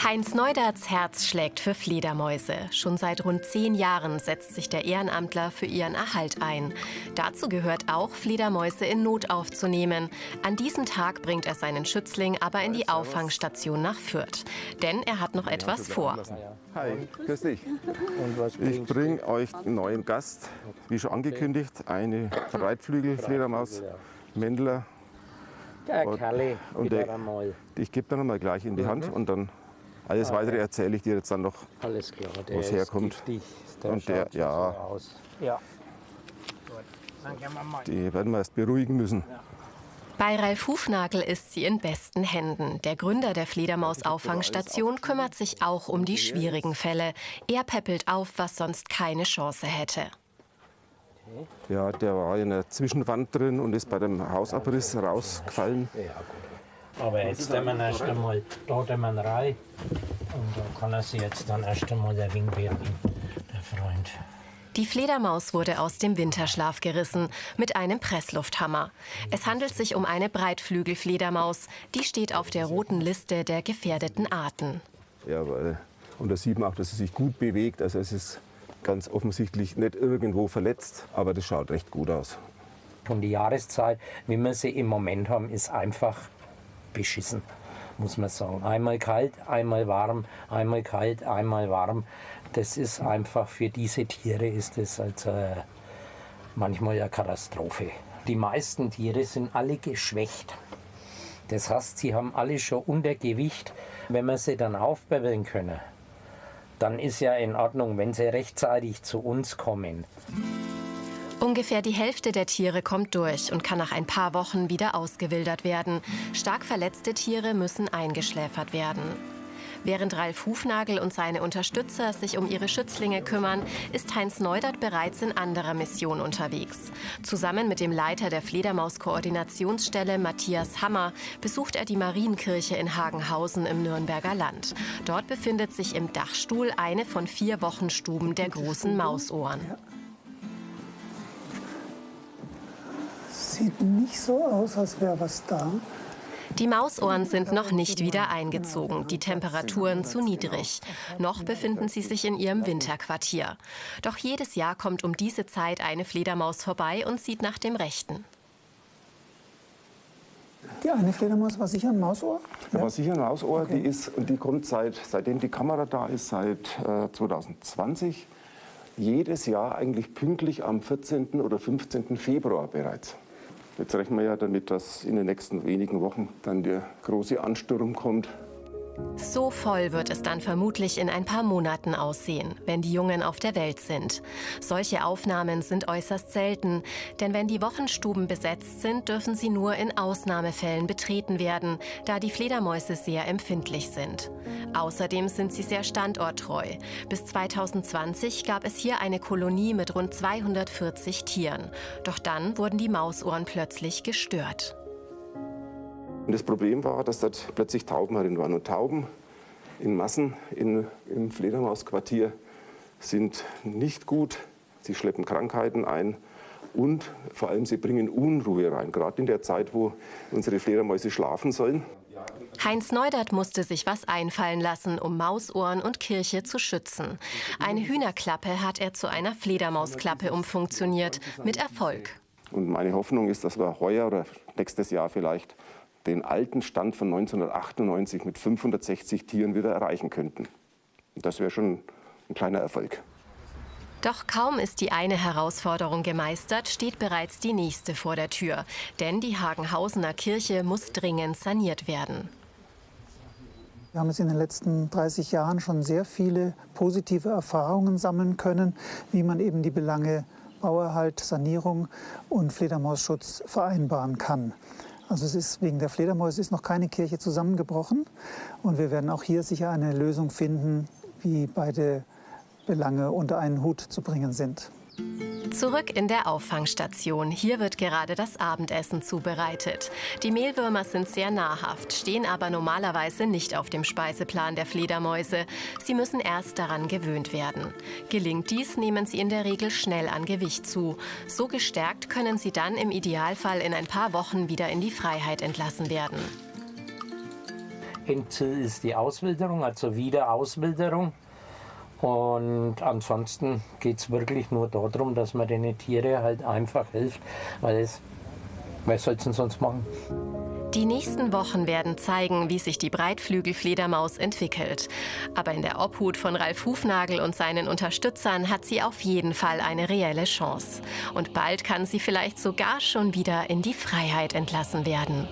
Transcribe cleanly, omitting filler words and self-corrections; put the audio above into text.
Heinz Neuderts Herz schlägt für Fledermäuse. Schon seit rund 10 Jahren setzt sich der Ehrenamtler für ihren Erhalt ein. Dazu gehört auch, Fledermäuse in Not aufzunehmen. An diesem Tag bringt er seinen Schützling aber in die Auffangstation nach Fürth. Denn er hat noch etwas vor. Hi, grüß dich. Ich bringe euch einen neuen Gast, wie schon angekündigt, eine Breitflügelfledermaus, Mändler. Und ich gebe dann mal gleich in die Hand und dann alles Weitere erzähle ich dir jetzt dann noch, alles klar, wo es herkommt. Und der, ja, ja. Die werden wir erst beruhigen müssen. Bei Ralf Hufnagel ist sie in besten Händen. Der Gründer der Fledermaus-Auffangstation kümmert sich auch um die schwierigen Fälle. Er päppelt auf, was sonst keine Chance hätte. Ja, der war in der Zwischenwand drin und ist bei dem Hausabriss rausgefallen. Aber jetzt tun wir erst einmal da rein und da kann er sich jetzt dann erst einmal ein wenig bergen, der Freund. Die Fledermaus wurde aus dem Winterschlaf gerissen mit einem Presslufthammer. Es handelt sich um eine Breitflügelfledermaus. Die steht auf der roten Liste der gefährdeten Arten. Ja, und da sieht man auch, dass sie sich gut bewegt. Also es ist ganz offensichtlich nicht irgendwo verletzt, aber das schaut recht gut aus. Und die Jahreszeit, wie wir sie im Moment haben, ist einfach beschissen, muss man sagen. Einmal kalt, einmal warm, einmal kalt, einmal warm. Das ist einfach für diese Tiere ist das also manchmal eine Katastrophe. Die meisten Tiere sind alle geschwächt. Das heißt, sie haben alle schon Untergewicht. Wenn wir sie dann aufpäppeln können, dann ist ja in Ordnung, wenn sie rechtzeitig zu uns kommen. Ungefähr die Hälfte der Tiere kommt durch und kann nach ein paar Wochen wieder ausgewildert werden. Stark verletzte Tiere müssen eingeschläfert werden. Während Ralf Hufnagel und seine Unterstützer sich um ihre Schützlinge kümmern, ist Heinz Neudert bereits in anderer Mission unterwegs. Zusammen mit dem Leiter der Fledermaus-Koordinationsstelle Matthias Hammer besucht er die Marienkirche in Hagenhausen im Nürnberger Land. Dort befindet sich im Dachstuhl eine von 4 Wochenstuben der großen Mausohren. Sieht nicht so aus, als wäre was da. Die Mausohren sind noch nicht wieder eingezogen, die Temperaturen zu niedrig. Noch befinden sie sich in ihrem Winterquartier. Doch jedes Jahr kommt um diese Zeit eine Fledermaus vorbei und sieht nach dem Rechten. Die eine Fledermaus war sicher ein Mausohr? Ja. War sicher ein Mausohr, okay. Die kommt seitdem die Kamera da ist, seit 2020, jedes Jahr eigentlich pünktlich am 14. oder 15. Februar bereits. Jetzt rechnen wir ja damit, dass in den nächsten wenigen Wochen dann der große Ansturm kommt. So voll wird es dann vermutlich in ein paar Monaten aussehen, wenn die Jungen auf der Welt sind. Solche Aufnahmen sind äußerst selten, denn wenn die Wochenstuben besetzt sind, dürfen sie nur in Ausnahmefällen betreten werden, da die Fledermäuse sehr empfindlich sind. Außerdem sind sie sehr standorttreu. Bis 2020 gab es hier eine Kolonie mit rund 240 Tieren. Doch dann wurden die Mausohren plötzlich gestört. Und das Problem war, dass dort plötzlich Tauben herin waren. Und Tauben in Massen im Fledermausquartier sind nicht gut. Sie schleppen Krankheiten ein und vor allem sie bringen Unruhe rein, gerade in der Zeit, wo unsere Fledermäuse schlafen sollen. Heinz Neudert musste sich was einfallen lassen, um Mausohren und Kirche zu schützen. Eine Hühnerklappe hat er zu einer Fledermausklappe umfunktioniert, mit Erfolg. Und meine Hoffnung ist, dass wir heuer oder nächstes Jahr vielleicht den alten Stand von 1998 mit 560 Tieren wieder erreichen könnten. Das wäre schon ein kleiner Erfolg. Doch kaum ist die eine Herausforderung gemeistert, steht bereits die nächste vor der Tür. Denn die Hagenhausener Kirche muss dringend saniert werden. Wir haben jetzt in den letzten 30 Jahren schon sehr viele positive Erfahrungen sammeln können, wie man eben die Belange Bauerhalt, Sanierung und Fledermausschutz vereinbaren kann. Also es ist wegen der Fledermäuse ist noch keine Kirche zusammengebrochen und wir werden auch hier sicher eine Lösung finden, wie beide Belange unter einen Hut zu bringen sind. Zurück in der Auffangstation. Hier wird gerade das Abendessen zubereitet. Die Mehlwürmer sind sehr nahrhaft, stehen aber normalerweise nicht auf dem Speiseplan der Fledermäuse. Sie müssen erst daran gewöhnt werden. Gelingt dies, nehmen sie in der Regel schnell an Gewicht zu. So gestärkt können sie dann im Idealfall in ein paar Wochen wieder in die Freiheit entlassen werden. Endziel ist die Auswilderung, also Wiederauswilderung. Und ansonsten geht es wirklich nur darum, dass man den Tieren halt einfach hilft, weil wer soll es denn sonst machen? Die nächsten Wochen werden zeigen, wie sich die Breitflügelfledermaus entwickelt. Aber in der Obhut von Ralf Hufnagel und seinen Unterstützern hat sie auf jeden Fall eine reelle Chance. Und bald kann sie vielleicht sogar schon wieder in die Freiheit entlassen werden.